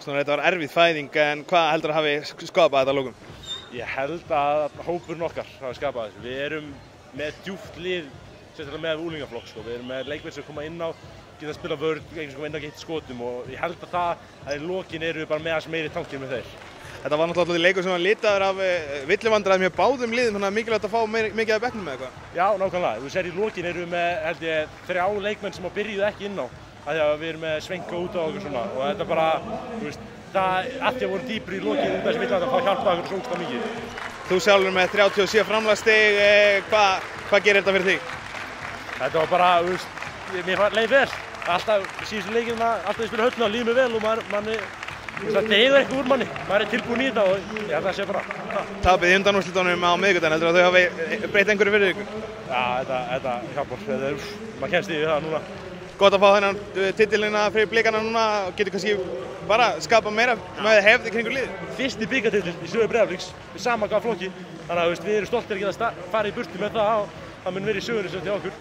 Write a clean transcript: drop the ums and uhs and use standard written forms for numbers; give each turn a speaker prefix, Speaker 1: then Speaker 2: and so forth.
Speaker 1: Svona þetta var erfið fæðing, en hvað heldur að hafi skapað þetta að lokum?
Speaker 2: Ég held að hópurinn okkar hafi skapað þessu. Við erum með djúpt lið, sérstaklega með úlingaflokk, sko. Við erum með leikmenn sem koma inn á, geta að spila vörn, einhvers koma inn á geta skotum og ég held að að í lokin eru við bara með meiri tankir með þeir.
Speaker 1: Þetta var náttúrulega leikur sem var litaður af villivandræðum hjá báðum liðum, þannig að mikilvægt að fá mikið af bekknum með eitthvað.
Speaker 2: Já, nákvæmlega. Þú sér í lokin erum við með, held ég, 3 leikmenn sem byrjuðu ekki inn á, af því að við erum með Svenka út á okkur svona og þetta bara, þú veist, það að því að voru dýpri í lokin út af þessi villivandræðum, þá hjálpaði okkur svo ógeðslega mikið.
Speaker 1: Þú sjálfur með 37 framlagsstig, hvað gerir þetta fyrir þig?
Speaker 2: Þetta var bara, þú veist, mér leið vel. Alltaf síðustu leikina, alltaf ég spila höllina og líður mér vel og það deyður eitthvað úr manni. Maður tilbúinn í þetta og ég held að það sé bara.
Speaker 1: Tapið í undanúrslitunum á miðvikudaginn, heldur að þau hafi breytt einhverju fyrir ykkur?
Speaker 2: Já, þetta hjálpar. Maður kemst í það núna.
Speaker 1: Gott að fá þennan titilina fyrir Blikana núna og getur kannski bara skapað meira með hefð í kringu liðið.
Speaker 2: Fyrsti bikartitill í sögu Breiðabliks, við sama hvaða flokki. Þannig að við erum stoltir að geta farið í burtu með það og það mun verið í sögunni sem til okkur.